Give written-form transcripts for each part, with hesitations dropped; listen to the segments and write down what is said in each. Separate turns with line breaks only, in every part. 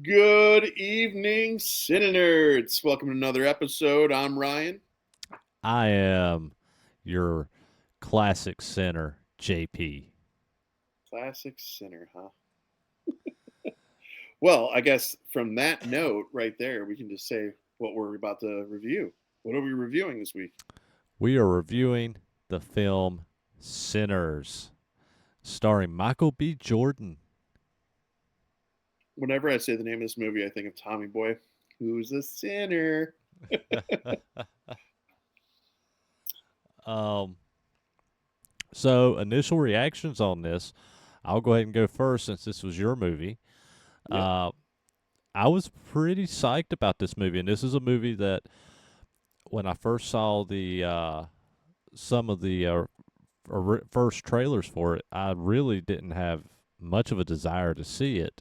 Good evening, CineNerds. Welcome to another episode. I'm Ryan.
I am your classic center, JP.
Classic Sinner, huh? Well, I guess from that note right there, we can just say what we're about to review. What are we reviewing this week?
We are reviewing the film Sinners, starring Michael B. Jordan.
Whenever I say the name of this movie, I think of Tommy Boy. Who's a sinner?
um, so, initial reactions on this, I'll go ahead and go first since this was your movie.
Yeah.
Uh, I was pretty psyched about this movie, and this is a movie that when I first saw the some of the first trailers for it, I really didn't have much of a desire to see it.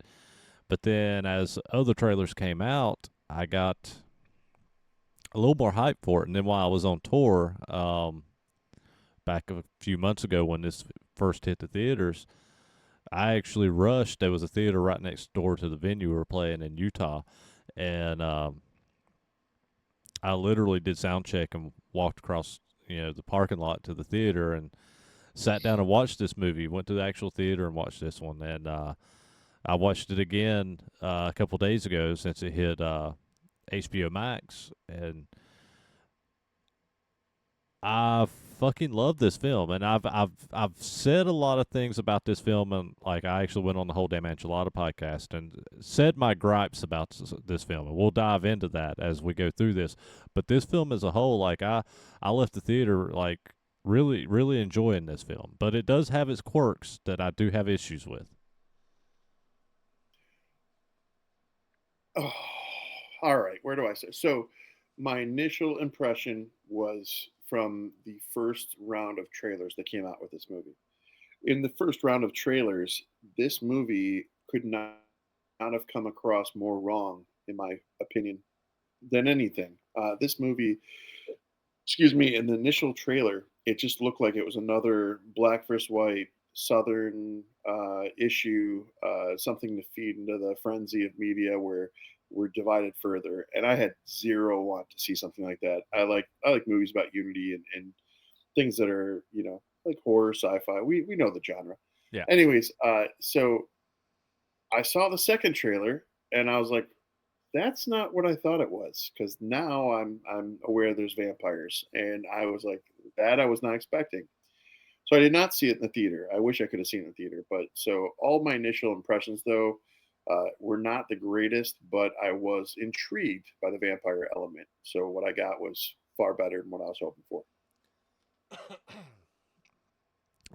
But then as other trailers came out, I got a little more hype for it. And then while I was on tour, back a few months ago when this first hit the theaters, I actually rushed. There was a theater right next door to the venue we were playing in Utah, and I literally did sound check and walked across the parking lot to the theater and sat down and watched this movie. Went to the actual theater and watched this one, and I watched it again a couple days ago since it hit HBO Max, and I fucking love this film. And I've said a lot of things about this film, and like I actually went on the whole damn enchilada podcast and said my gripes about this film, and we'll dive into that as we go through this. But this film as a whole, like I left the theater like really enjoying this film, but it does have its quirks that I do have issues with.
Oh, all right. Where do I say? So, my initial impression was from the first round of trailers that came out with this movie. In the first round of trailers, this movie could not have come across more wrong, in my opinion, than anything. This movie, excuse me, in the initial trailer, it just looked like it was another black versus white Southern issue, something to feed into the frenzy of media where we're divided further. And I had zero want to see something like that. I like movies about unity and things that are like horror, sci-fi. We know the genre.
Yeah.
Anyways, so I saw the second trailer and I was like, that's not what I thought it was because now I'm aware there's vampires and I was like that I was not expecting. So I did not see it in the theater. I wish I could have seen it in the theater. But so all my initial impressions though were not the greatest, but I was intrigued by the vampire element. So what I got was far better than what I was hoping for.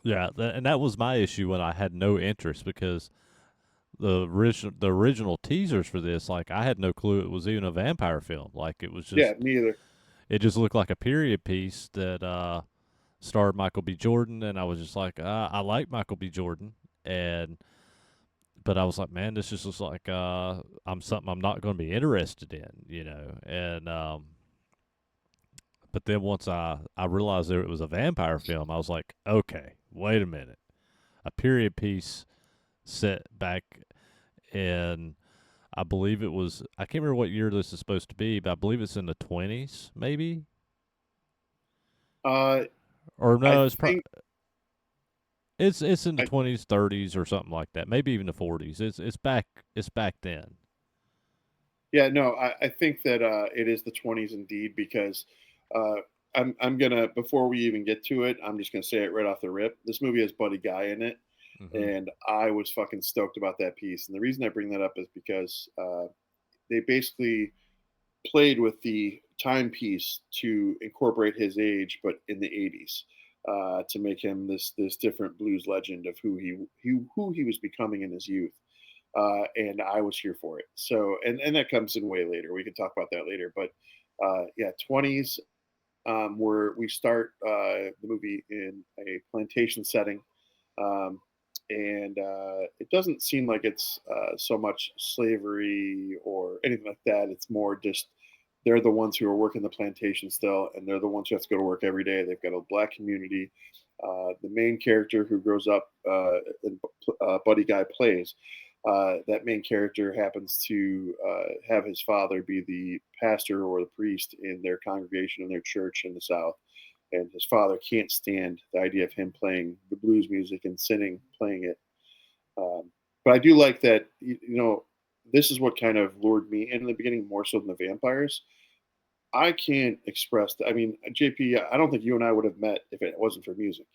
Yeah, and that was my issue when I had no interest because the original teasers for this, like I had no clue it was even a vampire film. Like it was
Yeah,
just
me either.
it just looked like a period piece that starred Michael B. Jordan, and I was just like, I like Michael B. Jordan, and but I was like, man, this just looks like I'm something I'm not going to be interested in. And but then once I realized that it was a vampire film, I was like, okay, wait a minute, a period piece set back in, I believe it was, I can't remember what year this is supposed to be, but I believe it's in the 20s, maybe,
Uh,
or
I
no,
think
it's in the
I
20s, 30s, or something like that. Maybe even the 40s. It's back then.
Yeah, no, I think that it is the 20s indeed because uh, I'm gonna before we even get to it, I'm just gonna say it right off the rip. This movie has Buddy Guy in it,
Hmm.
and I was fucking stoked about that piece. And the reason I bring that up is because they basically played with the timepiece to incorporate his age, but in the 80s. To make him this different blues legend of who he was becoming in his youth, and I was here for it. So, and that comes in way later. We can talk about that later. But yeah, 20s, where we start the movie in a plantation setting, um, and it doesn't seem like it's so much slavery or anything like that. It's more just they're the ones who are working the plantation still, and they're the ones who have to go to work every day. They've got a black community. The main character who grows up, and Buddy Guy plays. that main character happens to have his father be the pastor or the priest in their congregation in their church in the South, and his father can't stand the idea of him playing the blues music and sinning playing it. Um, but I do like that. This is what kind of lured me in the beginning more so than the vampires. I can't express. I mean, JP, I don't think you and I would have met if it wasn't for music.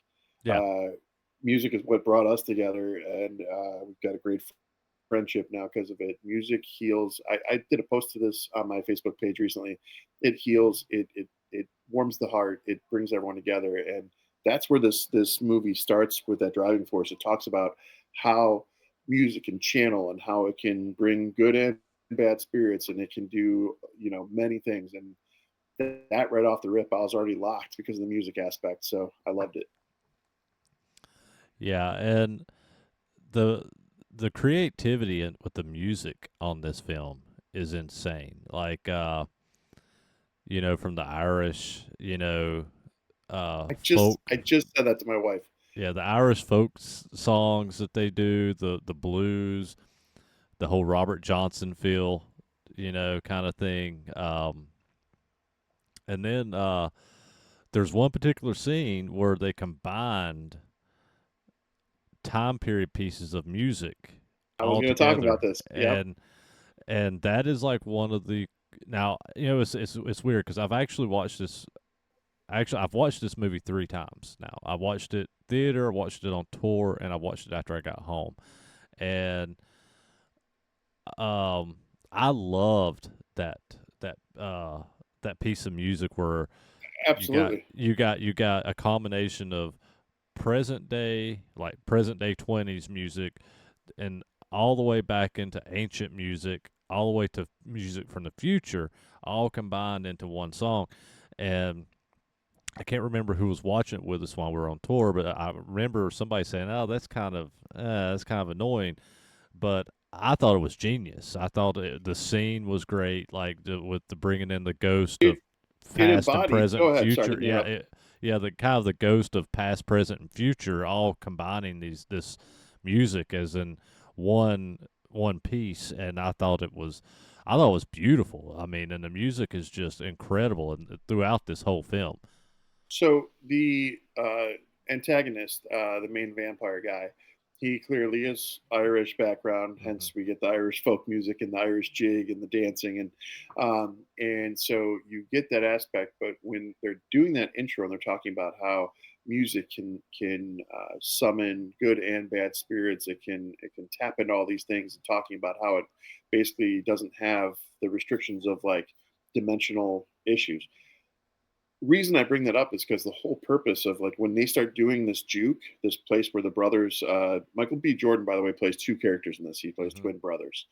Yeah.
Uh, Music is what brought us together, and we've got a great friendship now because of it. Music heals. I did a post to this on my Facebook page recently. It heals. It warms the heart. It brings everyone together, and that's where this movie starts with that driving force. It talks about how music can channel and how it can bring good and bad spirits, and it can do many things. And that right off the rip, I was already locked because of the music aspect. So I loved it.
Yeah, and the the creativity with the music on this film is insane. Like from the Irish, folk,
I just said that to my wife.
yeah, the Irish songs that they do, the blues, the whole Robert Johnson feel, kind of thing. And then there's one particular scene where they combined time period pieces of music
I was
all
going to talk
together,
about this. Yep.
and that is like one of the now it's weird because I've actually watched this. Actually, I've watched this movie 3 times now. I watched it theater, watched it on tour, and I watched it after I got home. And um, I loved that that piece of music where you got
Absolutely.
you got you got a combination of present day 20s music and all the way back into ancient music, all the way to music from the future, all combined into one song. And I can't remember who was watching it with us while we were on tour, but I remember somebody saying, "Oh, that's kind of annoying." But I thought it was genius. I thought the scene was great, like with the bringing in the ghost
It,
of
it
past and
embodied.
present
Go
and
ahead. Sorry to
future.
interrupt.
Yeah, the kind of the ghost of past, present, and future, all combining this music as in one piece, and I thought it was beautiful. I mean, and the music is just incredible and throughout this whole film.
So the antagonist, the main vampire guy, he clearly is Irish background.
Hmm.
Hence, we get the Irish folk music and the Irish jig and the dancing, and so you get that aspect. But when they're doing that intro and they're talking about how music can summon good and bad spirits, it can tap into all these things, and talking about how it basically doesn't have the restrictions of like dimensional issues. Reason I bring that up is because the whole purpose of like when they start doing this juke, this place where the brothers, Michael B. Jordan, by the way, plays two characters in this. He plays
Hmm.
twin brothers,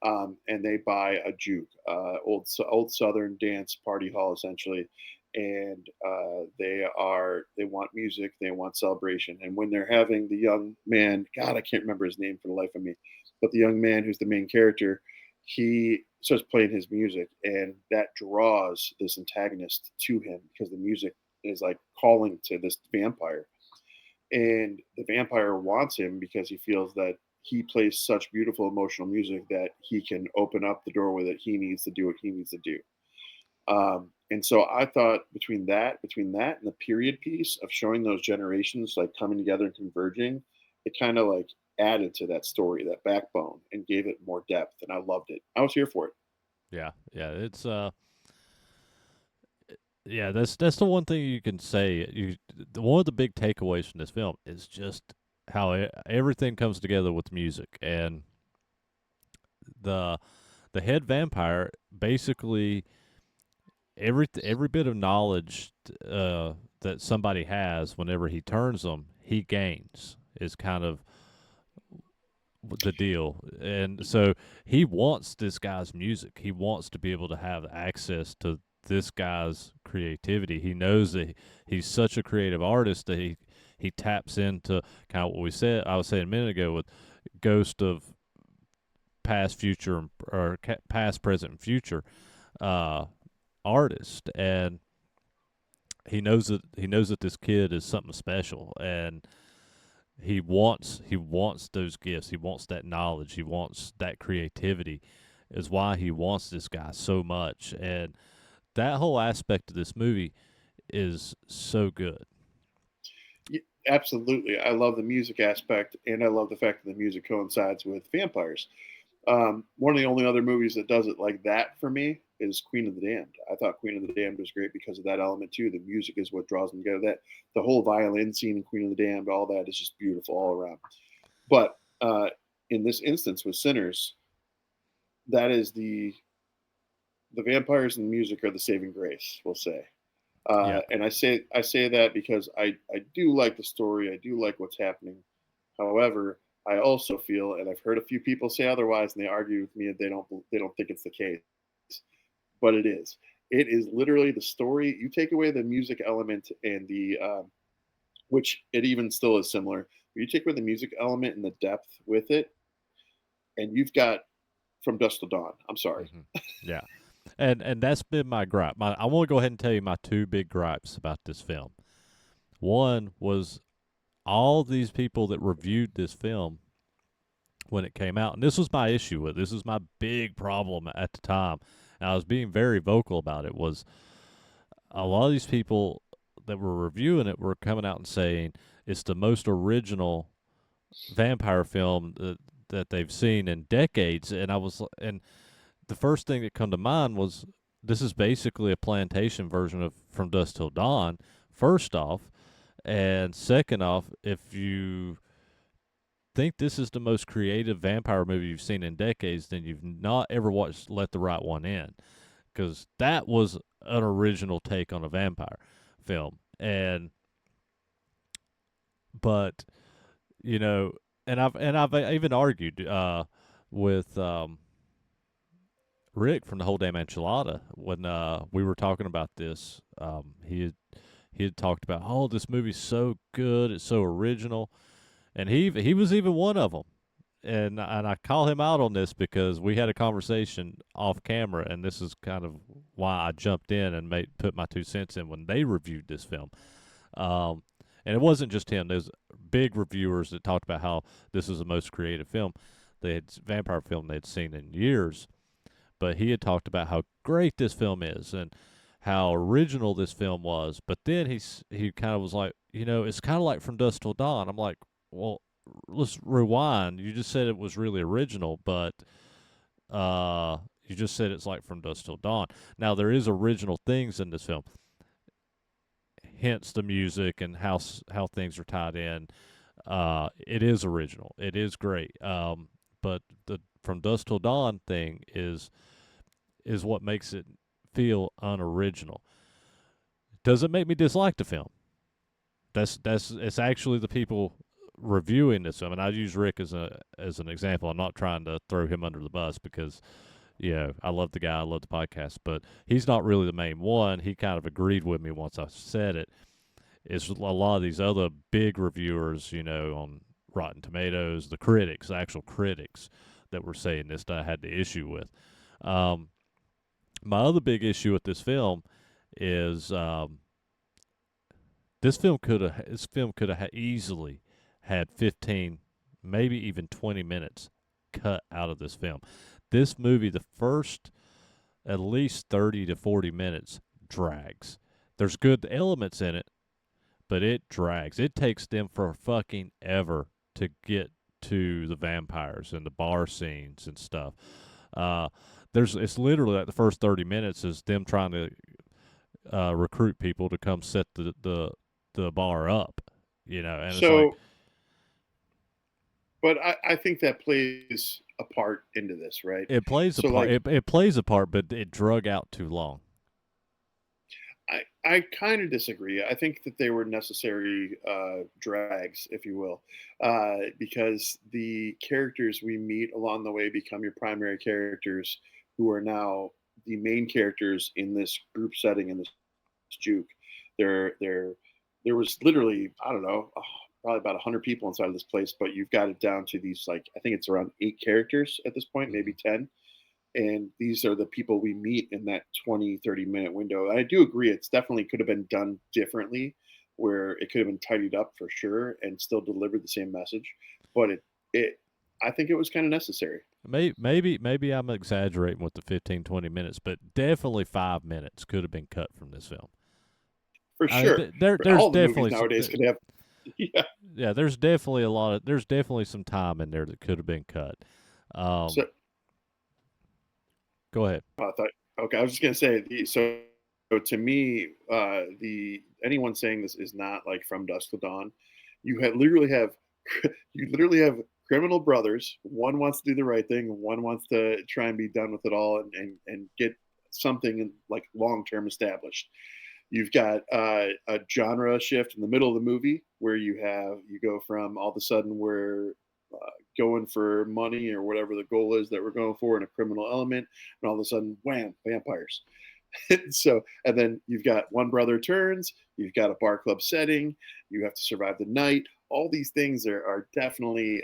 and they buy a juke, old Southern dance party hall essentially, and they want music, they want celebration, and when they're having the young man, God, I can't remember his name for the life of me, but the young man who's the main character, he starts playing his music, and that draws this antagonist to him because the music is like calling to this vampire, and the vampire wants him because he feels that he plays such beautiful emotional music that he can open up the doorway that he needs to do what he needs to do. And so I thought between that and the period piece of showing those generations like coming together and converging, it kind of like added to that story, that backbone, and gave it more depth. And I loved it. I was here for it.
Yeah, yeah, it's yeah, that's the one thing you can say. One of the big takeaways from this film is just how everything comes together with music, and the the head vampire basically every bit of knowledge that somebody has whenever he turns them, he gains is kind of the deal. And so he wants this guy's music. He wants to be able to have access to this guy's creativity. He knows that he's such a creative artist that he taps into kind of what I was saying a minute ago with ghost of past, future, or past, present, and future uh, artist, and he knows that this kid is something special, and He wants those gifts. He wants that knowledge. He wants that creativity. Is why he wants this guy so much. And that whole aspect of this movie is so good.
Absolutely, I love the music aspect, and I love the fact that the music coincides with vampires. One of the only other movies that does it like that for me is Queen of the Damned. I thought Queen of the Damned was great because of that element too. The music is what draws them together. That the whole violin scene in Queen of the Damned, all that is just beautiful all around. But in this instance with Sinners, that is the vampires and the music are the saving grace. We'll say.
Yeah.
And I say that because I do like the story. I do like what's happening. However, I also feel, and I've heard a few people say otherwise, and they argue with me that they don't think it's the case, but it is. It is literally the story. You take away the music element and the which it even still is similar. But you take away the music element and the depth with it, and you've got From Dusk Till Dawn. I'm sorry.
Hmm. Yeah. And that's been my gripe. I want to go ahead and tell you my two big gripes about this film. One was all these people that reviewed this film when it came out, and this was my issue with it. This was my big problem at the time, and I was being very vocal about it. Was a lot of these people that were reviewing it were coming out and saying it's the most original vampire film that they've seen in decades, and the first thing that come to mind was this is basically a plantation version of From Dusk Till Dawn. First off, and second off, if you think this is the most creative vampire movie you've seen in decades, then you've not ever watched Let the Right One In, because that was an original take on a vampire film. And but you know, and I've even argued with Rick from the Whole Damn Enchilada when we were talking about this. He had talked about, oh, this movie's so good, it's so original, and he was even one of them. And I call him out on this because we had a conversation off camera, and this is kind of why I jumped in and put my 2 cents in when they reviewed this film. Um, and it wasn't just him. There's big reviewers that talked about how this is the most creative film vampire film they'd seen in years. But he had talked about how great this film is and how original this film was. But then he kind of was like, it's kind of like From Dusk Till Dawn. I'm like, well, let's rewind. You just said it was really original, but you just said it's like From Dusk Till Dawn. Now there is original things in this film, hence the music and how things are tied in. It is original. It is great. But the From Dusk Till Dawn thing is what makes it feel unoriginal. Does it make me dislike the film? That's it's actually the people reviewing this film, and I use Rick as an example. I'm not trying to throw him under the bus because I love the guy, I love the podcast, but he's not really the main one. He kind of agreed with me once I said it. It's a lot of these other big reviewers, on Rotten Tomatoes, the critics, the actual critics that were saying this that I had the issue with. Um, my other big issue with this film is this film could have easily had 15, maybe even 20 minutes cut out of this film. This movie, the first at least 30 to 40 minutes, drags. There's good elements in it, but it drags. It takes them for fucking ever to get to the vampires and the bar scenes and stuff. Uh, it's literally like the first 30 minutes is them trying to recruit people to come set the bar up, and it's like
So, but I think that plays a part into this, right?
it plays a
So,
part.
like,
It plays a part, but it drug out too long.
I kind of disagree. I think that they were necessary drags, if you will, because the characters we meet along the way become your primary characters, who are now the main characters in this group setting in this juke. There, there was literally, I don't know, probably about 100 people inside of this place, but you've got it down to these, like, I think it's around 8 characters at this point, maybe
Hmm.
10, and these are the people we meet in that 20-30 minute window. I do agree it's definitely could have been done differently, where it could have been tidied up for sure and still delivered the same message. But it I think it was kind of necessary
Maybe I'm exaggerating with the 15-20 minutes, but definitely 5 minutes could have been cut from this film.
for
I mean,
sure.
there's
All the movies
definitely
nowadays could have, yeah.
yeah, there's definitely some time in there that could have been cut. Um,
So
Go ahead.
I thought, okay, I was just gonna say so to me, the anyone saying this is not like From Dusk Till Dawn. Literally have you literally have criminal brothers. One wants to do the right thing, and one wants to try and be done with it all and get something like long term established. You've got a genre shift in the middle of the movie where you go from all of a sudden we're going for money or whatever the goal is that we're going for in a criminal element, and all of a sudden, wham, vampires. And then you've got one brother turns, you've got a bar club setting, you have to survive the night. All these things are definitely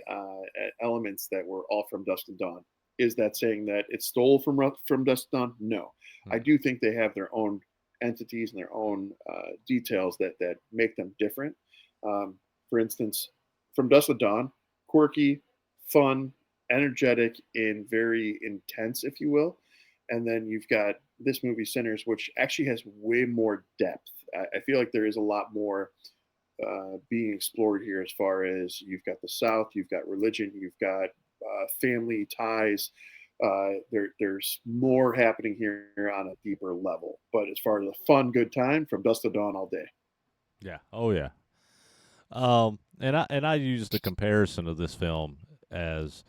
elements that were all from Dusk and Dawn. Is that saying that it stole from Dusk and Dawn? No, I
Mm.
do think they have their own entities and their own details that make them different. For instance, from Dusk to Dawn, quirky, fun, energetic, and very intense, if you will. And then you've got this movie, Sinners, which actually has way more depth. I feel like there is a lot more being explored here as far as you've got the South, you've got religion, you've got family ties. There's more happening here on a deeper level. But as far as a fun, good time, from dusk to dawn all day.
Yeah. Oh yeah. And I use the comparison of this film as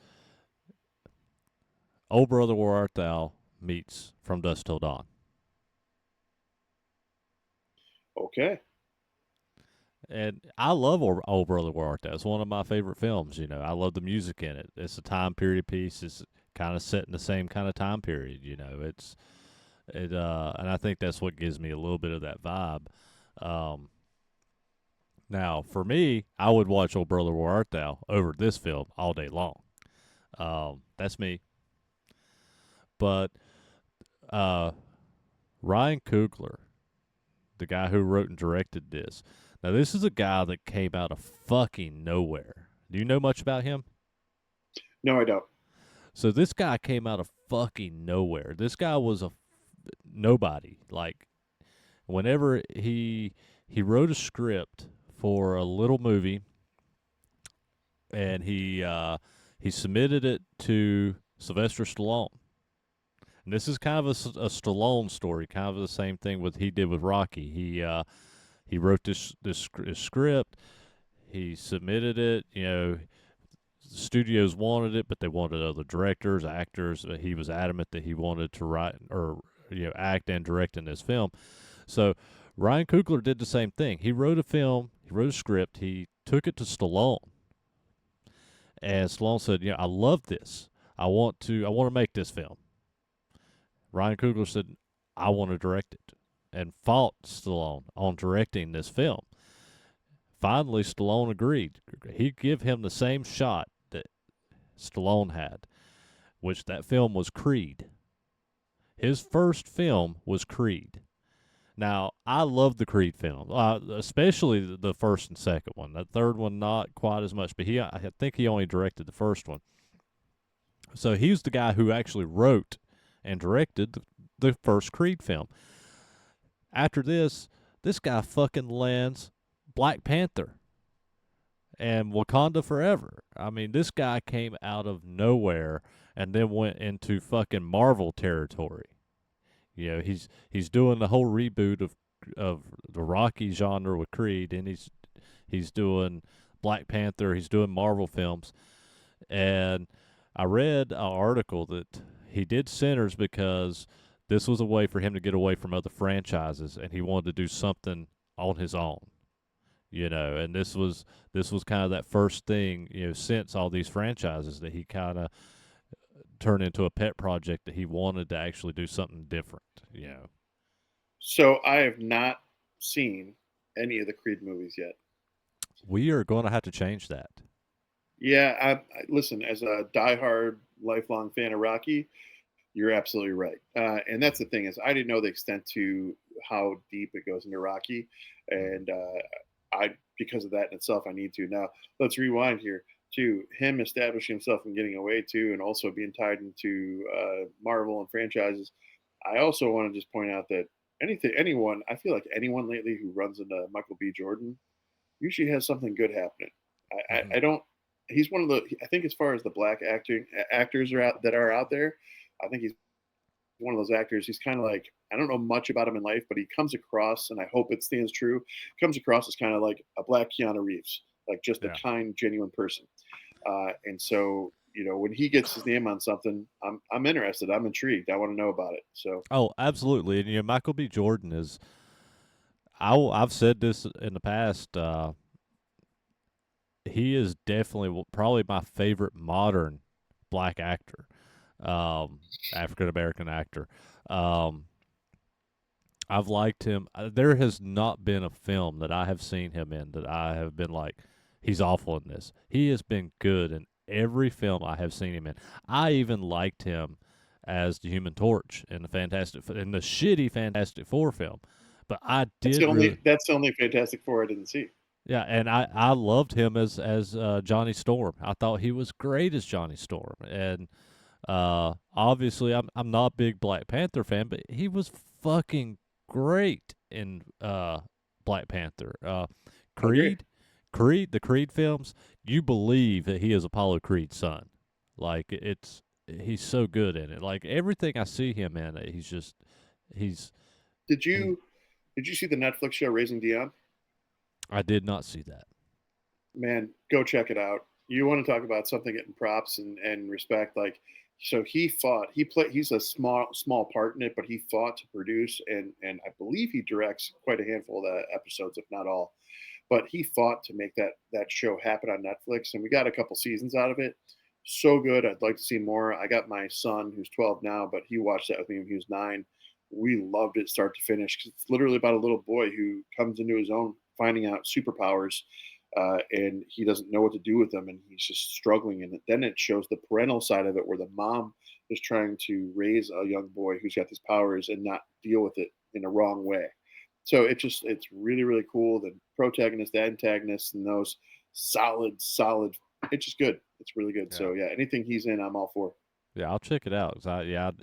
"Oh Brother, Where Art Thou" meets "From Dusk Till Dawn."
Okay.
And I love "Oh Brother, Where Art Thou." It's one of my favorite films. You know, I love the music in it. It's a time period piece. It's kind of set in the same kind of time period. You know, and I think that's what gives me a little bit of that vibe. Um, Now, for me, I would watch "Oh Brother, Where Art Thou" over this film all day long. That's me. But uh, Ryan Coogler, the guy who wrote and directed this, now this is a guy that came out of fucking nowhere. Do you know much about him?
No, I don't.
So this guy came out of fucking nowhere. This guy was a nobody. Like whenever he wrote a script for a little movie, and he submitted it to Sylvester Stallone. And this is kind of a Stallone story, kind of the same thing with he did with Rocky. He wrote this script. He submitted it. You know, the studios wanted it, but they wanted other directors, actors. He was adamant that he wanted to write or act and direct in this film. So Ryan Coogler did the same thing. He wrote a film. He wrote a script. He took it to Stallone, and Stallone said, I love this. I want to make this film." Ryan Coogler said, "I want to direct it," and fought Stallone on directing this film. Finally, Stallone agreed. He'd give him the same shot that Stallone had, which that film was Creed. His first film was Creed. Now, I love the Creed film, especially the first and second one. The third one, not quite as much, but I think he only directed the first one. So he was the guy who actually wrote and directed the first Creed film. After this guy fucking lands Black Panther and Wakanda Forever. I mean, this guy came out of nowhere and then went into fucking Marvel territory. He's doing the whole reboot of the Rocky genre with Creed, and he's doing Black Panther. He's doing Marvel films, and I read an article that he did Sinners because this was a way for him to get away from other franchises, and he wanted to do something on his own. And this was kind of that first thing, since all these franchises that he kind of turned into a pet project that he wanted to actually do something different.
So I have not seen any of the Creed movies yet.
We are going to have to change that.
Yeah, listen, as a diehard, lifelong fan of Rocky, you're absolutely right. And that's the thing is, I didn't know the extent to how deep it goes into Rocky, and I because of that in itself, I need to. Now let's rewind here to him establishing himself and getting away too, and also being tied into Marvel and franchises. I also want to just point out that anyone, I feel like anyone lately who runs into Michael B. Jordan usually has something good happening.
Hmm.
I don't. He's one of the. I think as far as the black actors are out that are out there, I think he's one of those actors. He's kind of like, I don't know much about him in life, but he comes across, and I hope it stands true. Comes across as kind of like a black Keanu Reeves, like just a
Yeah.
kind, genuine person. And so, when he gets his name on something, I'm interested. I'm intrigued. I want to know about it. So
Oh, absolutely. And Michael B. Jordan is. I've said this in the past. He is definitely probably my favorite modern black actor, African American actor. Um, I've liked him. There has not been a film that I have seen him in that I have been like, he's awful in this. He has been good in every film I have seen him in. I even liked him as the Human Torch in the shitty Fantastic Four film. But I did really,
that's the only Fantastic Four I didn't see.
yeah, and I loved him as Johnny Storm. I thought he was great as Johnny Storm, and obviously I'm not a big Black Panther fan, but he was fucking great in Black Panther.
I agree.
Creed, the Creed films. You believe that he is Apollo Creed's son. Like he's so good in it. Like everything I see him in, he's
Did
he.
you did you see the Netflix show Raising Dion?
I did not see that.
Man, go check it out. You want to talk about something getting props and respect, like, so he's a small part in it, but he fought to produce, and I believe he directs quite a handful of the episodes, if not all. But he fought to make that show happen on Netflix, and we got a couple seasons out of it. So good. I'd like to see more. I got my son who's 12 now, but he watched that with me when he was 9. We loved it start to finish, 'cause it's literally about a little boy who comes into his own, finding out superpowers, and he doesn't know what to do with them, and he's just struggling. And then it shows the parental side of it, where the mom is trying to raise a young boy who's got these powers and not deal with it in a wrong way. So it's really really cool. The protagonist, the antagonist, and those solid. It's just good. It's really good.
Yeah.
So yeah, anything he's in, I'm all for.
Yeah, I'll check it out. 'Cause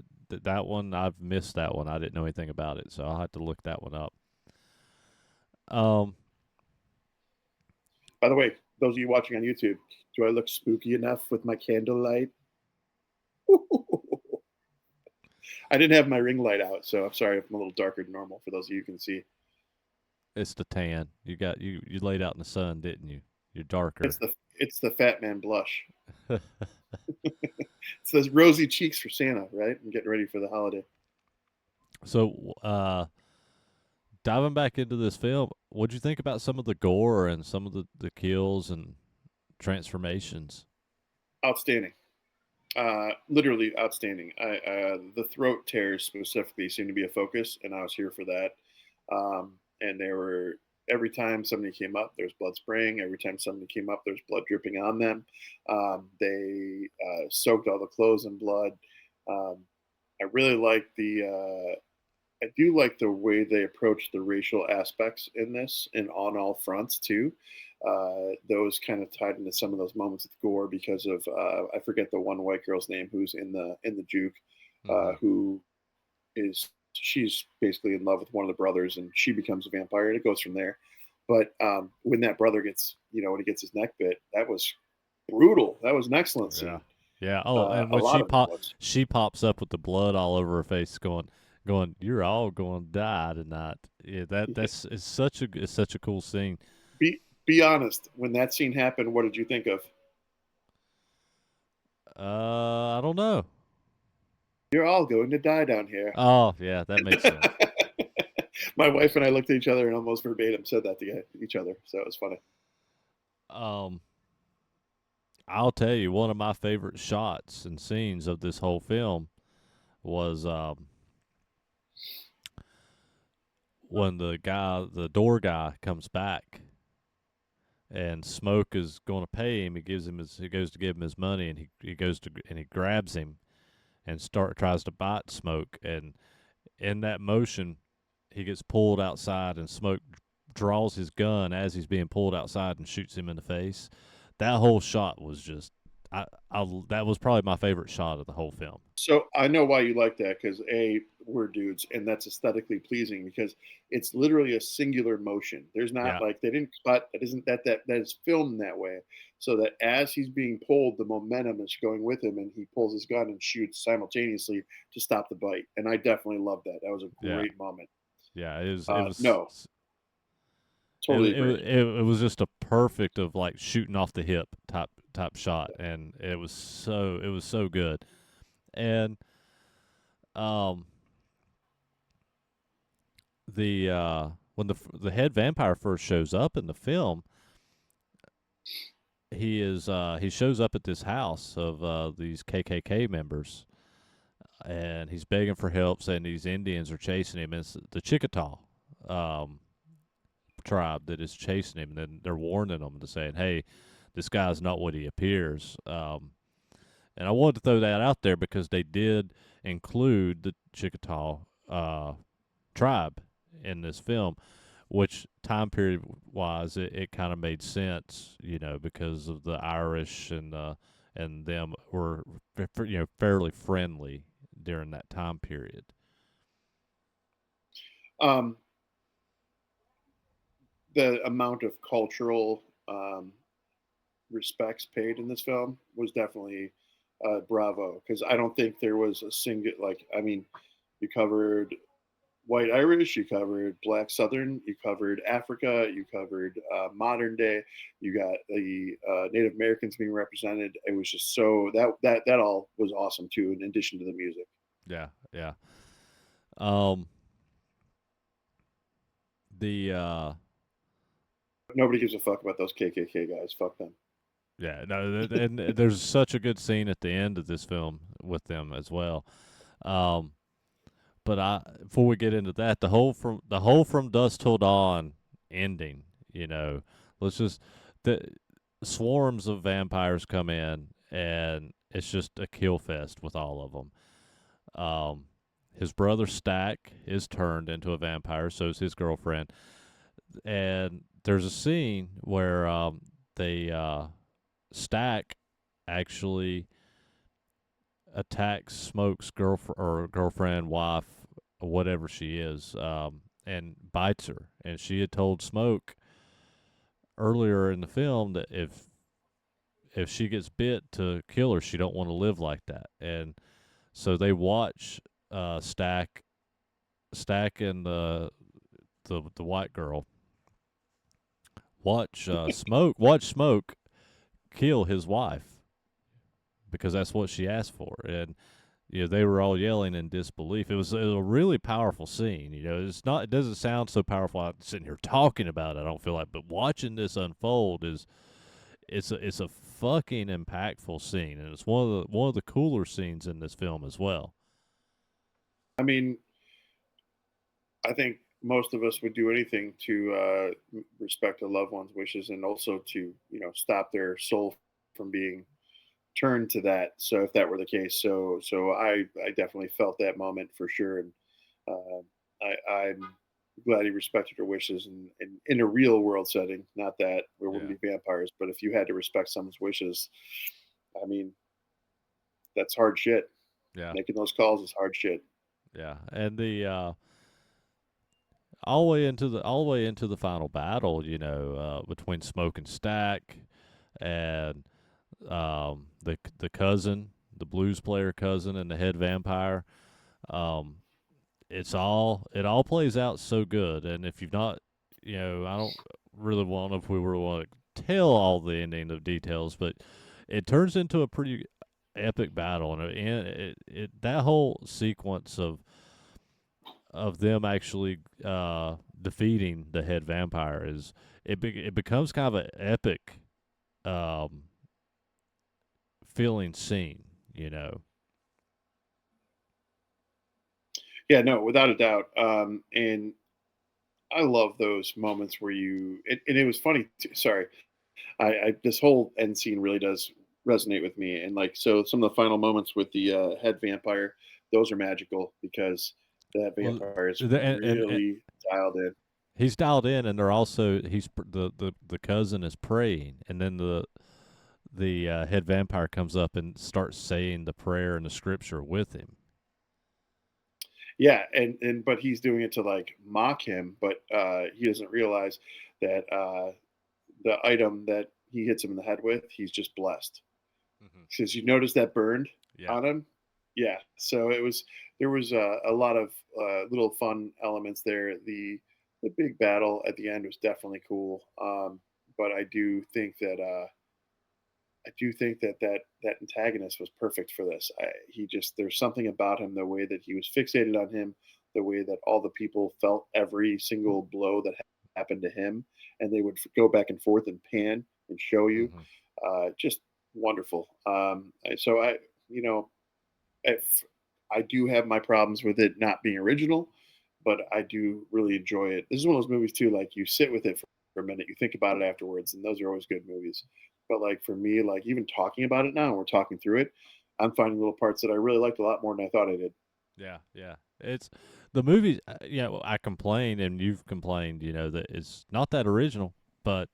that one I've missed that one. I didn't know anything about it, so I'll have to look that one up. Um,
By the way, those of you watching on YouTube, do I look spooky enough with my candlelight? I didn't have my ring light out, so I'm sorry if I'm a little darker than normal. For those of you who can see,
it's the tan. You laid out in the sun, didn't you? You're darker.
it's the fat man blush. It's those rosy cheeks for Santa, right? I'm getting ready for the holiday.
So, diving back into this film, what'd you think about some of the gore and some of the kills and transformations?
Outstanding. Literally outstanding. The throat tears specifically seemed to be a focus, and I was here for that. And they were, every time somebody came up, there's blood spraying. Every time somebody came up, there's blood dripping on them. They soaked all the clothes in blood. Um, I really like I do like the way they approach the racial aspects in this, and on all fronts too. Those kind of tied into some of those moments of gore because of, I forget the one white girl's name who's in the juke,
Mm-hmm.
who is, she's basically in love with one of the brothers, and she becomes a vampire, and it goes from there. But when that brother gets, when he gets his neck bit, that was brutal. That was an excellent
Yeah,
scene.
yeah. Oh, and
A
when
lot of it was.
she pops up with the blood all over her face, going, you're all going to die tonight. Yeah, that's it's such a cool scene.
Be honest. When that scene happened, what did you think of?
I don't know.
You're all going to die down here.
Oh, yeah, that makes sense.
My wife and I looked at each other and almost verbatim said that to each other. So it was funny.
Um, I'll tell you, one of my favorite shots and scenes of this whole film was when the door guy, comes back and Smoke is going to pay him. He goes to give him his money, and he grabs him and tries to bite Smoke, and in that motion, he gets pulled outside, and Smoke draws his gun as he's being pulled outside and shoots him in the face. That whole shot was just, that was probably my favorite shot of the whole film.
So I know why you like that because we're dudes, and that's aesthetically pleasing because it's literally a singular motion. There's not
Yeah,
like they didn't cut. It isn't that is filmed that way, so that as he's being pulled, the momentum is going with him, and he pulls his gun and shoots simultaneously to stop the bite. And I definitely love that. That was a
yeah,
great moment.
yeah. It was
No, totally agree.
it was just a perfect of like shooting off the hip type shot, and it was so good. And um the when the head vampire first shows up in the film, he shows up at this house of these KKK members, and he's begging for help, saying these Indians are chasing him. It's the Chickasaw um, tribe that is chasing him, and then they're warning him to saying, "Hey, this guy's not what he appears." And I wanted to throw that out there because they did include the Chickasaw tribe in this film, which time period wise, it kind of made sense, because of the Irish and them were fairly friendly during that time period.
Um, the amount of cultural respects paid in this film was definitely bravo because I don't think there was a single like I mean you covered white Irish, you covered black Southern, you covered Africa, you covered modern day, you got the Native Americans being represented. It was just so that all was awesome too. In addition to the music,
Yeah, yeah. Um, the
nobody gives a fuck about those KKK guys. Fuck them.
yeah, no, and there's such a good scene at the end of this film with them as well. Um, but before we get into that, the whole from dusk till dawn ending, you know, let's just the swarms of vampires come in, and it's just a kill fest with all of them. His brother Stack is turned into a vampire, so is his girlfriend, and there's a scene where they Stack actually attacks Smoke's girlfriend, wife, or whatever she is, and bites her. And she had told Smoke earlier in the film that if she gets bit to kill her, she don't want to live like that. And so they watch Stack and the white girl watch Smoke kill his wife because that's what she asked for. And they were all yelling in disbelief. It was a really powerful scene. It doesn't sound so powerful. I'm sitting here talking about it. I don't feel like, but watching this unfold it's a fucking impactful scene, and it's one of the cooler scenes in this film as well.
I mean, I think most of us would do anything to respect a loved one's wishes and also to stop their soul from being turned to that. So if that were the case, so I definitely felt that moment for sure, and I'm glad he respected her wishes in a real world setting. Not that there wouldn't
Yeah,
be vampires, but if you had to respect someone's wishes, I mean that's hard shit.
yeah,
Making those calls is hard shit.
yeah. And the all the way into the final battle, between Smoke and Stack, and the cousin, the blues player cousin, and the head vampire. Um, it all plays out so good. And if you've not, I don't really want if we were want to tell all the ending of details, but it turns into a pretty epic battle, and that whole sequence of them actually defeating the head vampire it becomes kind of an epic um, feeling scene, you know.
Yeah, no, without a doubt. And I love those moments where and it was funny. Sorry, I this whole end scene really does resonate with me. And like, so some of the final moments with the head vampire, those are magical because that
Well,
vampire is
the, and
really dialed in.
He's dialed in, and they're also the cousin is praying, and then the head vampire comes up and starts saying the prayer and the scripture with him.
Yeah, and but he's doing it to like mock him, but he doesn't realize that the item that he hits him in the head with, he's just blessed.
Hmm.
Says, "You notice that burned
Yeah.
on him?" Yeah. So it was there was a lot of little fun elements there. The big battle at the end was definitely cool. But I do think that that antagonist was perfect for this. He just there's something about him, the way that he was fixated on him, the way that all the people felt every single blow that happened to him, and they would go back and forth and pan and show you,
Hmm.
just wonderful. So you know, if I do have my problems with it not being original, but I do really enjoy it. This is one of those movies too. Like you sit with it for a minute, you think about it afterwards, and those are always good movies. But like for me, like even talking about it now, and we're talking through it, I'm finding little parts that I really liked a lot more than I thought I did.
Yeah, yeah. It's the movie. You know, I complained, and you've complained. You know that it's not that original, but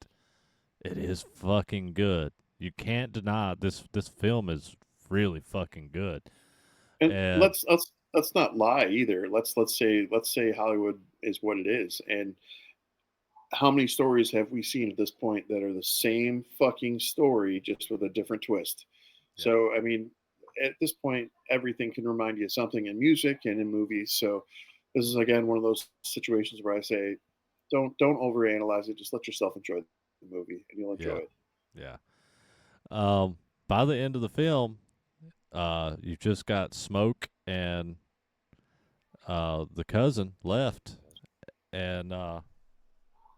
it is fucking good. You can't deny this film is really fucking good.
And
And
let's not lie either. Let's say Hollywood is what it is, and how many stories have we seen at this point that are the same fucking story just with a different twist?
yeah,
So, I mean, at this point, everything can remind you of something in music and in movies. So, this is again one of those situations where I say, don't overanalyze it. Just let yourself enjoy the movie, and you'll enjoy
yeah,
it.
yeah. By the end of the film, you've just got Smoke and the cousin left, and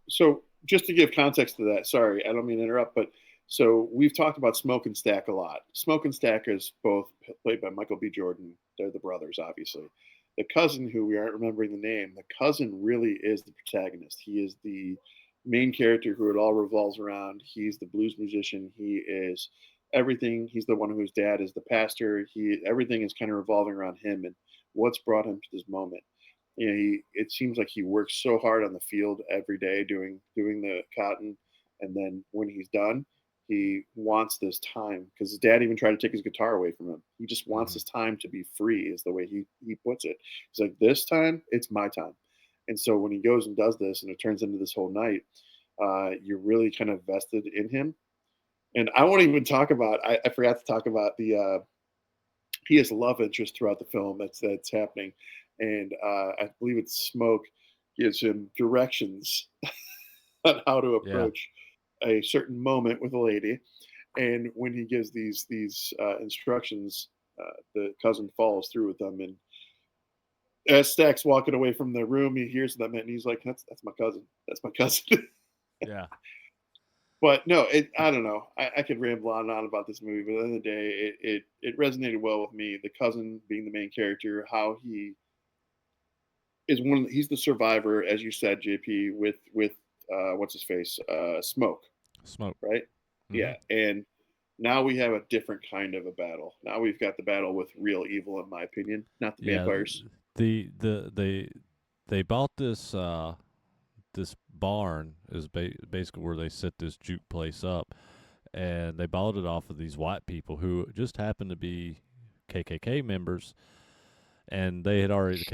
So just to give context to that, sorry, I don't mean to interrupt, but so we've talked about Smoke and Stack a lot. Smoke and Stack is both played by Michael B. Jordan. They're the brothers, obviously. The cousin, who we aren't remembering the name, the cousin really is the protagonist. He is the main character who it all revolves around. He's the blues musician. He is everything. He's the one whose dad is the pastor. He everything is kind of revolving around him and what's brought him to this moment. It seems like he works so hard on the field every day doing the cotton, and then when he's done, he wants this time because his dad even tried to take his guitar away from him. He just wants
mhm,
his time to be free, is the way he puts it. He's like, this time, it's my time. And so when he goes and does this, and it turns into this whole night, you're really kind of vested in him. And I won't even talk about. I forgot to talk about the he has a love interest throughout the film that's happening, and I believe it's Smoke gives him directions on how to
yeah,
approach a certain moment with a lady, and when he gives these instructions, the cousin follows through with them, and as Stack's walking away from the room, he hears them, and he's like, "That's my cousin. That's my cousin."
yeah,
But no, I don't know. I could ramble on and on about this movie, but at the end of the day, it resonated well with me. The cousin being the main character, how he is one. He's the survivor, as you said, JP, with what's his face, Smoke,
Smoke.
right?
Hmm.
Yeah, and now we have a different kind of a battle. Now we've got the battle with real evil, in my opinion, not the
Yeah,
vampires.
they bought this barn is basically where they set this juke place up, and they bought it off of these white people who just happened to be KKK members, and they had already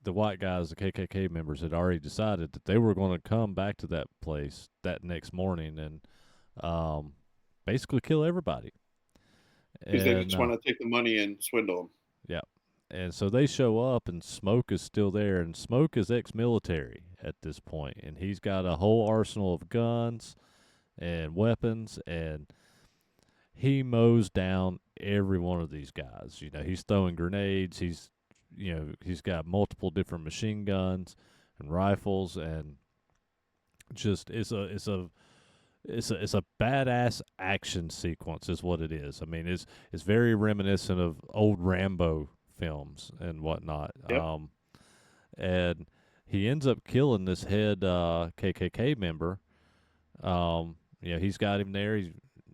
the white guys, the KKK members, had already decided that they were going to come back to that place that next morning and um, basically kill everybody.
Because they
And
just want to take the money and swindle them.
yeah, and so they show up, and Smoke is still there, and Smoke is ex-military at this point, and he's got a whole arsenal of guns and weapons, and he mows down every one of these guys. You know, he's throwing grenades. He's got multiple different machine guns and rifles, and just it's a badass action sequence is what it is. I mean, it's very reminiscent of old Rambo films and whatnot.
Yep.
And he ends up killing this head KKK member. He's got him there.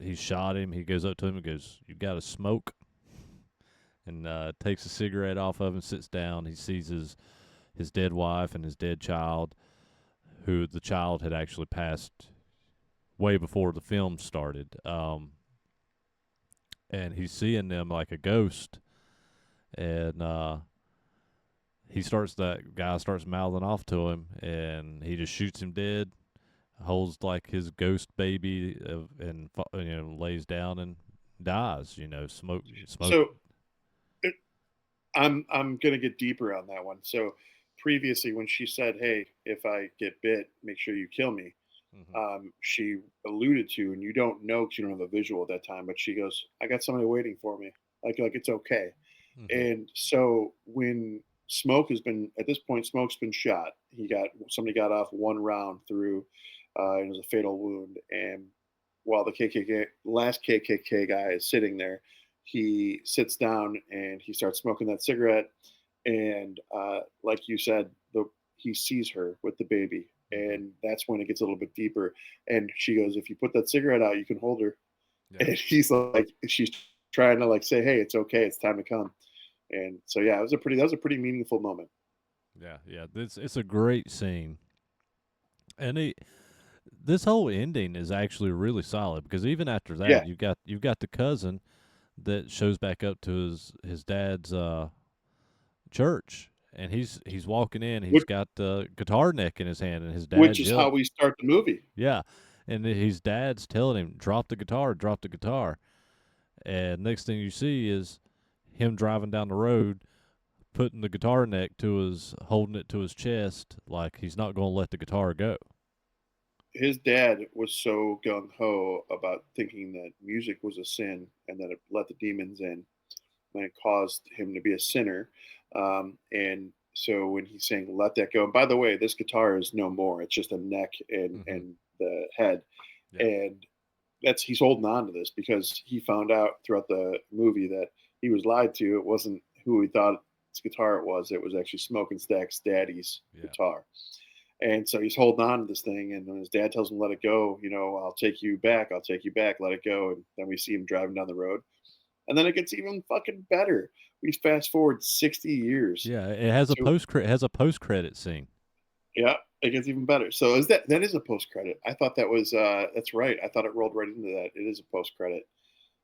He's shot him. He goes up to him and goes, "You got to smoke?" And takes a cigarette off of him, sits down. He sees his dead wife and his dead child, who the child had actually passed way before the film started. And he's seeing them like a ghost, and that guy starts mouthing off to him, and he just shoots him dead, holds like his ghost baby, and lays down and dies. Smoke.
So it, I'm gonna get deeper on that one. So previously, when she said, "Hey, if I get bit, make sure you kill me,"
Hmm.
she alluded to, and you don't know because you don't have a visual at that time, but she goes, "I got somebody waiting for me. Like it's okay."
Hmm.
And so when Smoke has been at this point, Smoke's been shot. Somebody got off one round through, and it was a fatal wound. And while the last KKK guy is sitting there, he sits down and he starts smoking that cigarette. And like you said, he sees her with the baby,
Hmm.
and that's when it gets a little bit deeper. And she goes, "If you put that cigarette out, you can hold her."
Yeah.
And he's like, she's trying to like say, "Hey, it's okay. It's time to come." And so yeah, that was a pretty meaningful moment.
Yeah. Yeah. It's a great scene, and this whole ending is actually really solid because even after
Yeah,
that, you've got the cousin that shows back up to his dad's church, and he's walking in. He's
which
got the guitar neck in his hand, and his
which
dad's
is how
yelling,
we start the movie.
"Yeah!" And his dad's telling him, drop the guitar." And next thing you see is him driving down the road, putting the guitar neck holding it to his chest, like he's not going to let the guitar go.
His dad was so gung ho about thinking that music was a sin and that it let the demons in, and it caused him to be a sinner. And so when he's saying "let that go," and by the way, this guitar is no more; it's just a neck and
Hmm.
the head,
Yeah.
and that's he's holding on to this because he found out throughout the movie that he was lied to. It wasn't who he thought his guitar it was. It was actually Smoke and Stack's daddy's
Yeah.
guitar. And so he's holding on to this thing, and when his dad tells him let it go, I'll take you back, I'll take you back, let it go. And then we see him driving down the road, and then it gets even fucking better. We fast forward 60 years.
Yeah. It has a post credit scene.
Yeah, it gets even better. So that is a post credit? I thought that was that's right. I thought it rolled right into that. It is a post credit.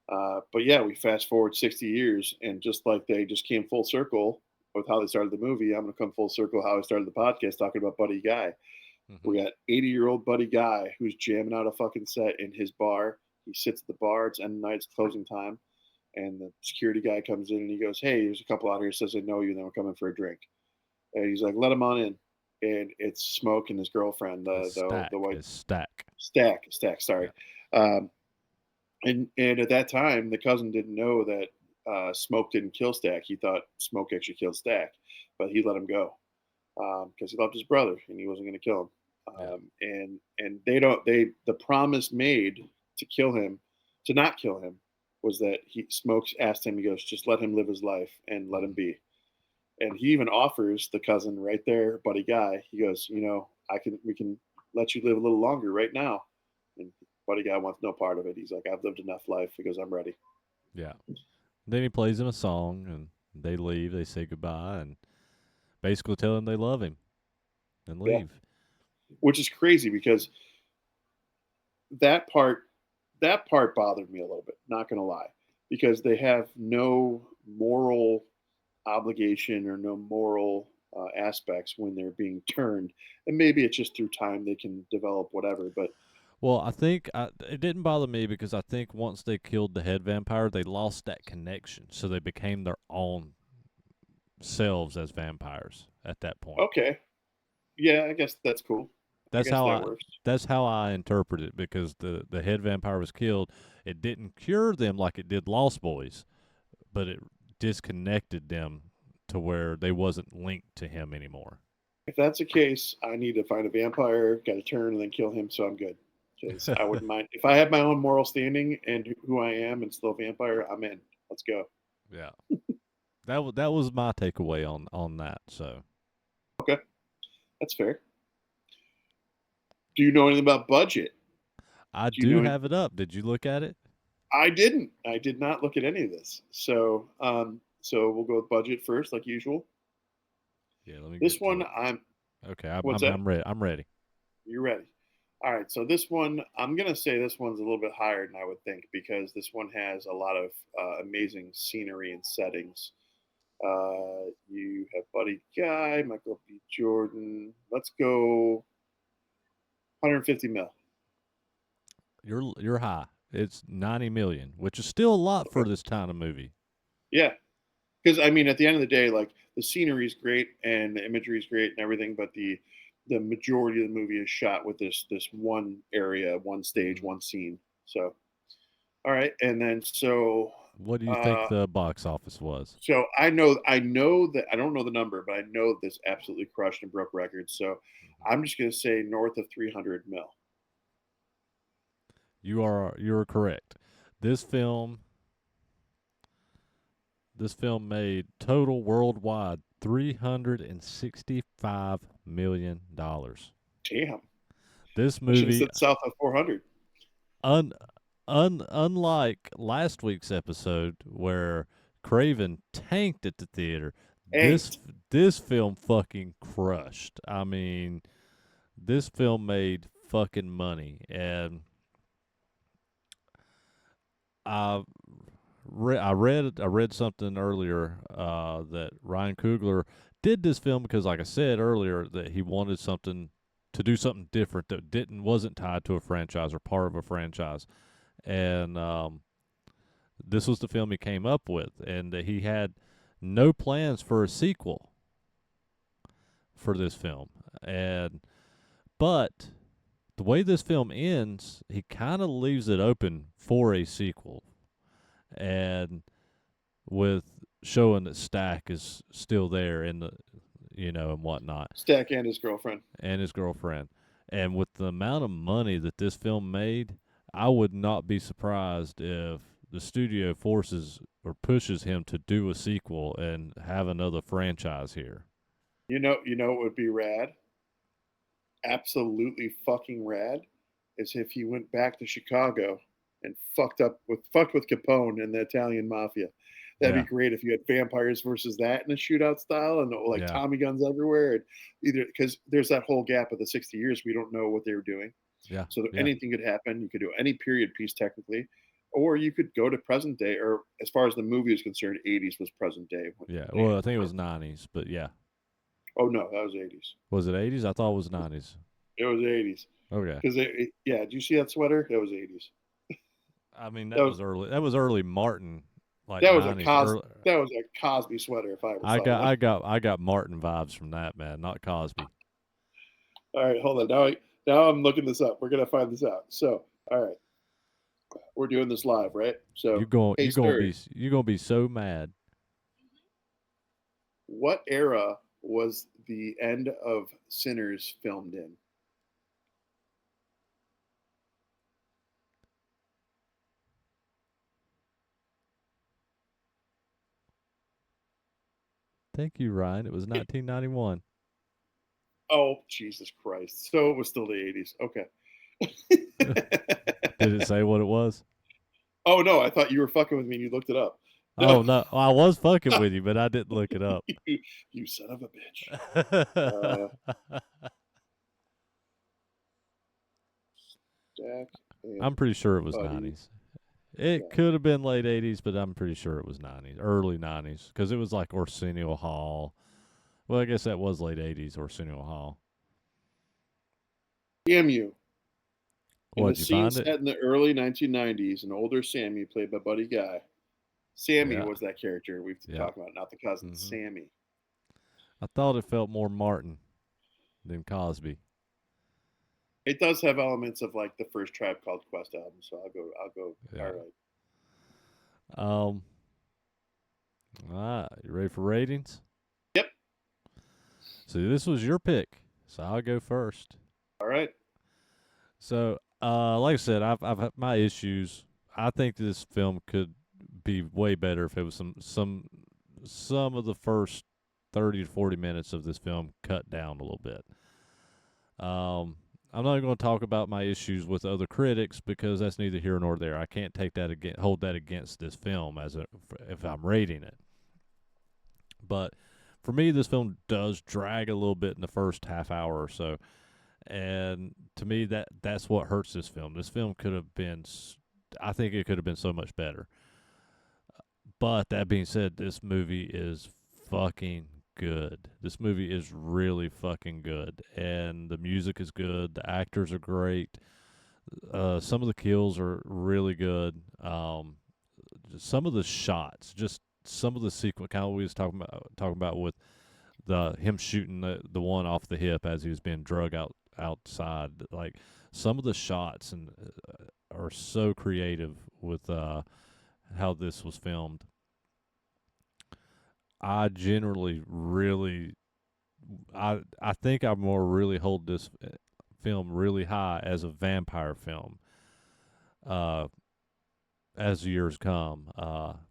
But yeah, we fast forward 60 years, and just like they just came full circle with how they started the movie, I'm going to come full circle how I started the podcast talking about Buddy Guy.
Hmm.
We got 80-year-old Buddy Guy who's jamming out a fucking set in his bar. He sits at the bar. It's end of night. It's closing time, and the security guy comes in and he goes, "Hey, there's a couple out here says they know you, and then we're coming for a drink." And he's like, "Let him on in." And it's Smoke and his girlfriend, the white
It's Stack.
Stack.
Yeah.
Sorry. Um, and at that time, the cousin didn't know that Smoke didn't kill Stack. He thought Smoke actually killed Stack, but he let him go because he loved his brother and he wasn't going to kill him.
Yeah.
And they don't they the promise made to kill him, to not kill him, was that he Smokes asked him. He goes, just let him live his life and let him
Hmm.
be. And he even offers the cousin right there, Buddy Guy. He goes, we can let you live a little longer right now. And Buddy Guy wants no part of it. He's like, I've lived enough life. He goes, I'm ready.
Yeah. Then he plays him a song, and they leave. They say goodbye, and basically tell him they love him and
Yeah,
leave.
which is crazy because that part that part bothered me a little bit. Not gonna lie, because they have no moral obligation or no moral aspects when they're being turned, and maybe it's just through time they can develop whatever. But
Well, I think it didn't bother me because I think once they killed the head vampire, they lost that connection, so they became their own selves as vampires at that point.
okay, yeah, I guess that's cool. I
That's
guess
how
that
I
works.
that's how I interpret it because the head vampire was killed. It didn't cure them like it did Lost Boys, but it disconnected them to where they wasn't linked to him anymore.
If that's the case, I need to find a vampire, got to turn, and then kill him, so I'm good. Because I wouldn't mind if I had my own moral standing and who I am, and still a vampire. I'm in. Let's go.
Yeah. That was my takeaway on that. So
Okay, that's fair. Do you know anything about budget?
I
Do you
do
know?
have it up. Did you look at it?
I didn't. I did not look at any of this. So we'll go with budget first, like usual.
Yeah, let me
This
get to
one,
it. Okay,
what's that?
I'm ready. I'm ready.
You ready? All right. So this one, I'm gonna say this one's a little bit higher than I would think because this one has a lot of amazing scenery and settings. You have Buddy Guy, Michael B. Jordan. Let's go 150 mil.
You're high. It's 90 million, which is still a lot for
Okay.
this kind of movie.
Yeah, because I mean, at the end of the day, like the scenery is great and the imagery is great and everything, but the majority of the movie is shot with this one area, one stage,
Mhm.
one scene. So all right, and then
What do you think
uh,
the box office was?
so I know that I don't know the number, but I know this absolutely crushed and broke records. So
Mhm.
I'm just gonna say north of 300 mil.
You're correct. This film this film made total worldwide $365 million.
Damn,
This
I should have
movie
said south of 400.
un, unlike last week's episode where Craven tanked at the theater,
Anked.
this film fucking crushed. I mean, this film made fucking money, and I I read something earlier that Ryan Coogler did this film because, like I said earlier, that he wanted something to do something different that wasn't tied to a franchise or part of a franchise, and this was the film he came up with, and that he had no plans for a sequel for this film, and but the way this film ends, he kind of leaves it open for a sequel, and with showing that Stack is still there in the, and whatnot,
Stack and his girlfriend.
and his girlfriend. And with the amount of money that this film made, I would not be surprised if the studio forces or pushes him to do a sequel and have another franchise here.
You know what would be rad? Absolutely fucking rad is if he went back to Chicago and fucked with Capone and the Italian mafia. That'd be
Yeah,
great if you had vampires versus that in a shootout style and like
yeah,
Tommy guns everywhere. And either because there's that whole gap of the 60 years we don't know what they were doing,
yeah,
so that
yeah,
anything could happen. You could do any period piece technically, or you could go to present day. Or as far as the movie is concerned, 80s was present day.
yeah.
Man,
Well, I think it was 90s, but yeah.
oh no, that was 80s.
Was it 80s? I thought it was 90s.
It was 80s.
Okay.
Because yeah, do you see that sweater? That was 80s.
I mean,
That was
that was early Martin, like
that was a
90s.
Cos that was a Cosby sweater if I ever
I
saw
got
one.
I got I got Martin vibes from that, man, not Cosby.
All right, hold on. Now I'm looking this up. We're gonna find this out. So, all right, we're doing this live, right? So, hey Siri,
You gonna be so mad.
what era was the end of Sinners filmed in?
Thank you, Ryan. It was 1991.
Oh, Jesus Christ! So it was still the 80s. Okay.
Did it say what it was?
Oh no, I thought you were fucking with me and you looked it up. No,
Oh no, I was fucking with you, but I didn't look it up.
you son of a bitch. Uh, Jack and
I'm pretty sure it was
Buddy
90s. It
Guy.
could have been late 80s, but I'm pretty sure it was 90s, early 90s, because it was like Arsenio Hall. Well, I guess that was late 80s, Arsenio Hall.
Damn you. In a
What, you
scene
find it?
set in the early 1990s, an older Sammy, played by Buddy Guy. Sammy
Yeah,
was that character we've
yeah.
talking about, not the cousin.
hmm
Sammy.
I thought it felt more Martin than Cosby.
It does have elements of like the first Tribe Called Quest album, so I'll go. All
Yeah.
right.
Um. All right. You ready for ratings?
Yep.
So this was your pick, so I'll go first.
All right.
So, like I said, I've had my issues. I think this film could be way better if it was some of the first 30 to 40 minutes of this film cut down a little bit. I'm not going to talk about my issues with other critics because that's neither here nor there. I can't hold that against this film if I'm rating it. But for me, this film does drag a little bit in the first half hour or so, And to me, that's what hurts this film. This film could have been, I think it could have been so much better. But that being said, this movie is fucking good. This movie is really fucking good, and the music is good. The actors are great. Some of the kills are really good. Some of the shots, just some of the sequence, kind of what we was talking about with the him shooting the one off the hip as he was being drug outside. Like some of the shots and are so creative with how this was filmed. I generally really, I think I more really hold this film really high as a vampire film. Uh, as the years come,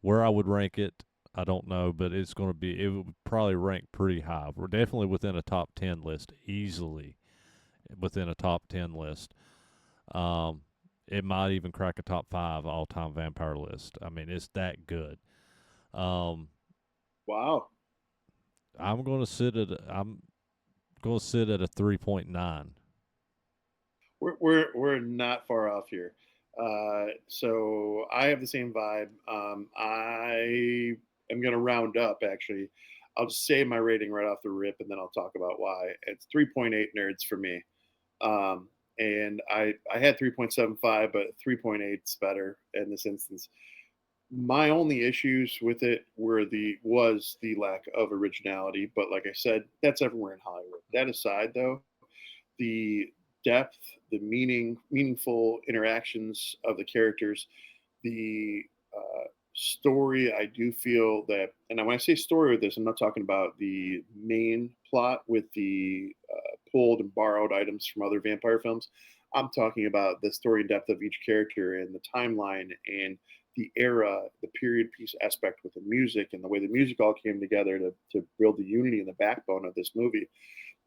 where I would rank it, I don't know, but it would probably rank pretty high. We're definitely within a top 10 list, easily within a top 10 list. Um, it might even crack a top 5 all time vampire list. I mean, it's that good. Um,
Wow.
I'm going to sit at a 3.9.
We're not far off here. So I have the same vibe. I am going to round up actually. I'll just say my rating right off the rip, and then I'll talk about why. It's 3.8 nerds for me. And I had 3.75, but 3.8 is better in this instance. My only issues with it was the lack of originality, but like I said, that's everywhere in Hollywood. That aside, though, the depth, the meaningful interactions of the characters, the story. I do feel that, and when I say story with this, I'm not talking about the main plot with the pulled and borrowed items from other vampire films. I'm talking about the story and depth of each character and the timeline and the era, the period piece aspect with the music and the way the music all came together to build the unity and the backbone of this movie.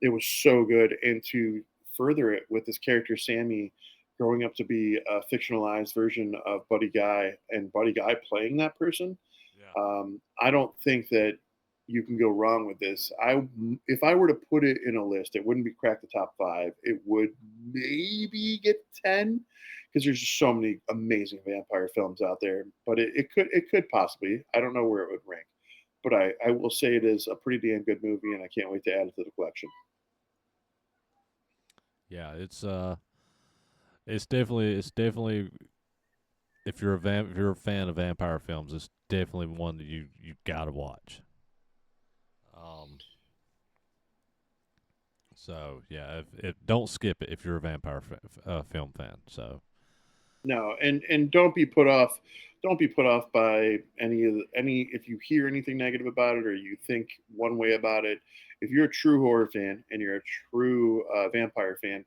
It was so good. And to further it with this character, Sammy, growing up to be a fictionalized version of Buddy Guy and Buddy Guy playing that person,
Yeah.
I don't think that you can go wrong with this. If I were to put it in a list, it wouldn't be crack the top 5. It would maybe get 10 because there's just so many amazing vampire films out there. But it could possibly. I don't know where it would rank, but I will say it is a pretty damn good movie, and I can't wait to add it to the collection.
Yeah, it's definitely if you're a fan of vampire films, it's definitely one that you gotta watch. Um, so yeah, if don't skip it if you're a film fan. So
No, and don't be put off. Don't be put off by any if you hear anything negative about it or you think one way about it. If you're a true horror fan and you're a true vampire fan,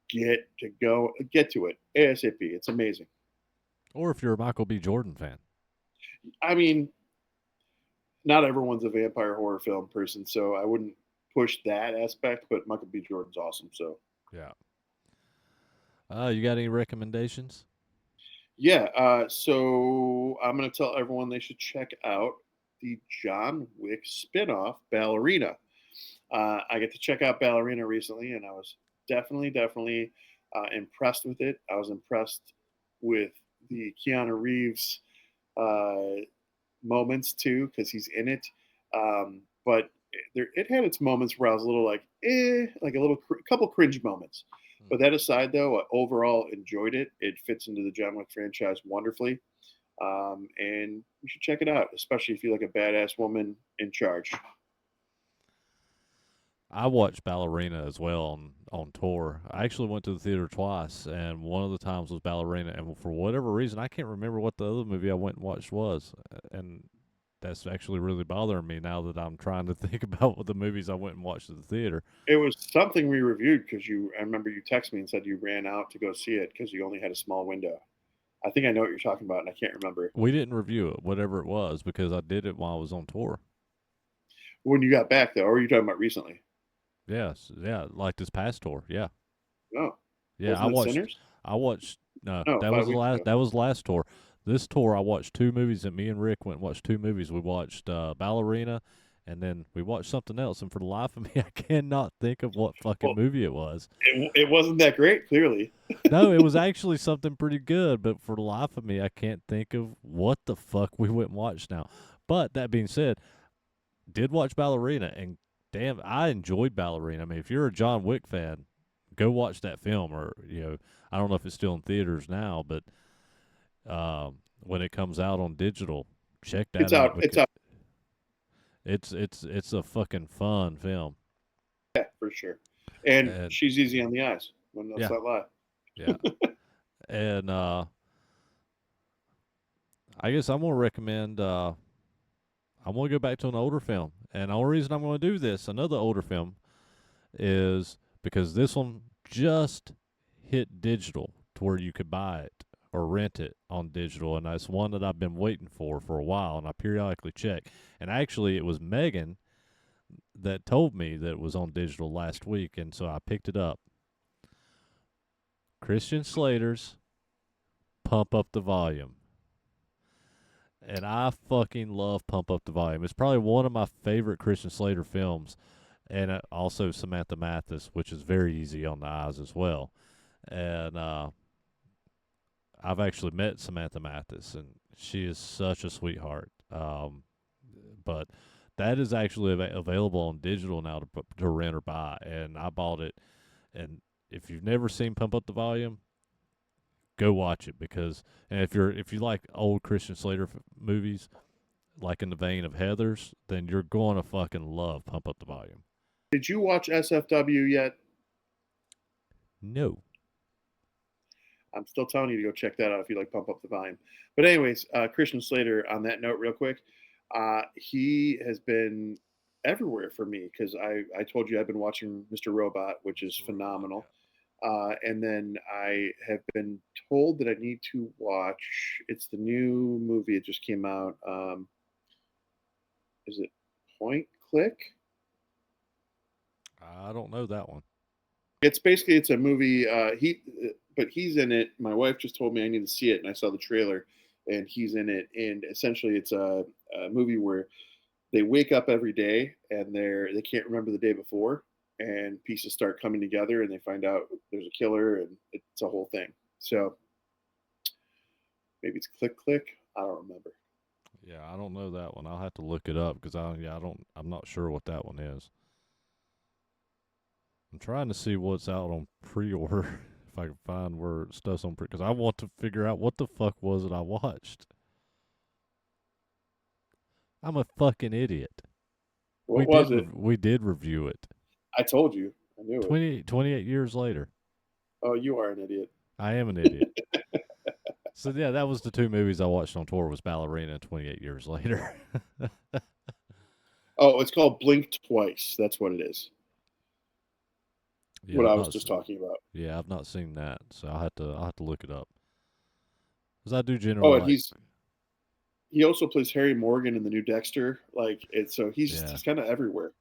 get to it ASAP. It's amazing.
or if you're a Michael B. Jordan fan,
I mean, not everyone's a vampire horror film person, so I wouldn't push that aspect. But Michael B. Jordan's awesome. So
yeah. You got any recommendations?
yeah, so I'm gonna tell everyone they should check out the John Wick spinoff, Ballerina. I get to check out Ballerina recently, and I was definitely impressed with it. I was impressed with the Keanu Reeves uh, moments too, because he's in it. But it had its moments where I was a little like a couple cringe moments.
Hmm.
But that aside, though, I overall enjoyed it. It fits into the John Wick franchise wonderfully, and you should check it out, especially if you like a badass woman in charge.
I watched Ballerina as well on tour. I actually went to the theater twice, and one of the times was Ballerina, and for whatever reason, I can't remember what the other movie I went and watched was, and that's actually really bothering me now that I'm trying to think about what the movies I went and watched at the theater.
It was something we reviewed because I remember you texted me and said you ran out to go see it because you only had a small window. I think I know what you're talking about, and I can't remember
We didn't review it, whatever it was, because I did it while I was on tour.
when you got back though. Or were you talking about recently?
Yes, yeah, like this past tour. Yeah,
No,
yeah. I
wasn't it
watched.
Sinners?
I watched. No,
No,
that was
5
the
weeks
last.
ago.
That was the last tour. This tour, I watched two movies. And me and Rick went and watched two movies. We watched Ballerina, And then we watched something else, and for the life of me, I cannot think of what fucking
Well,
movie it was.
it wasn't that great, clearly.
No, it was actually something pretty good, but for the life of me, I can't think of what the fuck we went and watched now. But that being said, did watch Ballerina, and damn, I enjoyed Ballerina. I mean, if you're a John Wick fan, go watch that film, or I don't know if it's still in theaters now, but when it comes out on digital, check that
It's
out
out. It's
because
out.
it's a fucking fun film.
Yeah, for sure. And
And
she's easy on the eyes. When let's
yeah,
not lie.
yeah, and I guess I'm gonna recommend. I'm gonna go back to an older film, and the only reason I'm gonna do this, another older film, is because this one just hit digital to where you could buy it or rent it on digital, and that's one that I've been waiting for a while, and I periodically check. And actually, it was Megan that told me that it was on digital last week, and so I picked it up. Christian Slater's Pump Up the Volume. And I fucking love Pump Up the Volume. It's probably one of my favorite Christian Slater films, and also Samantha Mathis, which is very easy on the eyes as well. And I've actually met Samantha Mathis, and she is such a sweetheart. But that is actually available on digital now to rent or buy, and I bought it. And if you've never seen Pump Up the Volume, go watch it because, and if you like old Christian Slater movies, like in the vein of Heather's, then you're going to fucking love Pump Up the Volume.
Did you watch SFW yet?
No.
I'm still telling you to go check that out if you like Pump Up the Volume. But anyways, Christian Slater. On that note, real quick, he has been everywhere for me because I told you I've been watching Mr. Robot, which is phenomenal. And then I have been told that I need to watch. It's the new movie. It just came out. Is it Point Click?
I don't know that one.
It's a movie. But he's in it. My wife just told me I need to see it, and I saw the trailer, and he's in it. And essentially, it's a movie where they wake up every day and they can't remember the day before, and pieces start coming together, and they find out there's a killer, and it's a whole thing. So maybe it's Click Click. I don't remember.
Yeah, I don't know that one. I'll have to look it up because I'm not sure what that one is. I'm trying to see what's out on pre-order if I can find where stuff's on pre because I want to figure out what the fuck was it I watched. I'm a fucking idiot.
What was it?
We did review it.
I told you. I knew it.
28 years later.
Oh, you are an idiot.
I am an idiot. So yeah, that was the two movies I watched on tour was Ballerina and 28 Years Later.
Oh, it's called Blink Twice. That's what it is.
Yeah,
What I was just talking about.
Yeah, I've not seen that, so I'll have to look it up. Because I do generally
Oh, and
like.
he also plays Harry Morgan in the new Dexter. Like it's so
Yeah,
he's kind of everywhere.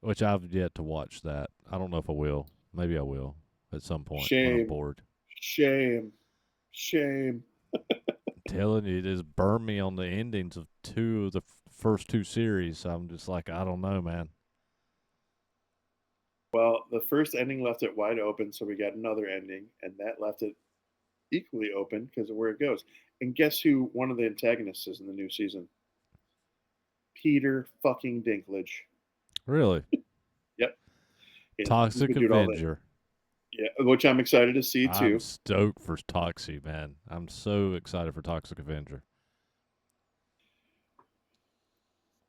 which I've yet to watch that. I don't know if I will. Maybe I will at some point when I'm
Shame,
bored.
shame, shame.
I'm telling you, it just burned me on the endings of two of the first two series. So I'm just like, I don't know, man.
Well, the first ending left it wide open, so we got another ending, and that left it equally open because of where it goes. And guess who one of the antagonists is in the new season? Peter fucking Dinklage.
Really,
Yep. And he's
Toxic
been doing all that.
Avenger.
Yeah, which I'm excited to see
I'm
too.
stoked for Toxie, man. I'm so excited for Toxic Avenger.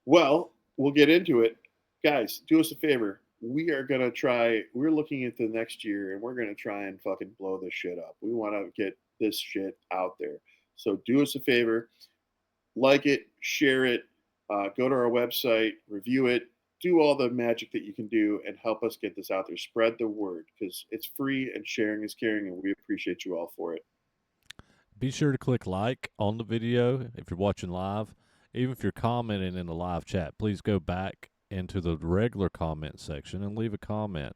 Well, we'll get into it. Guys, do us a favor. We are going to try, we're looking at the next year and we're going to try and fucking blow this shit up. We want to get this shit out there. So do us a favor, like it, share it, go to our website, review it, do all the magic that you can do and help us get this out there. Spread the word because it's free and sharing is caring, and we appreciate you all for it.
Be sure to click like on the video if you're watching live. Even if you're commenting in the live chat, please go back into the regular comment section and leave a comment.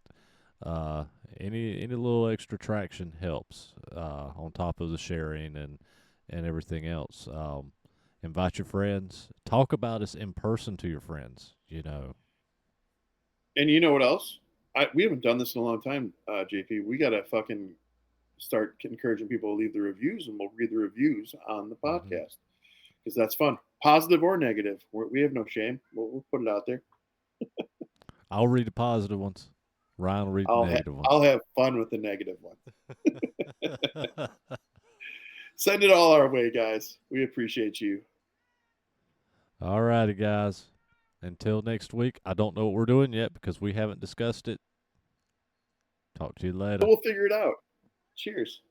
Uh, any little extra traction helps on top of the sharing and everything else. Invite your friends. Talk about us in person to your friends. You know.
And you know what else? We haven't done this in a long time, JP. We gotta fucking start encouraging people to leave the reviews, and we'll read the reviews on the
Hmm.
podcast because that's fun, positive or negative. We have no shame. We'll put it out there.
I'll read the positive ones. Ryan will read the negative
I'll
ones.
have fun with the negative one. Send it all our way, guys. We appreciate you.
All righty, guys. Until next week, I don't know what we're doing yet because we haven't discussed it. Talk to you
But
later.
we'll figure it out. Cheers.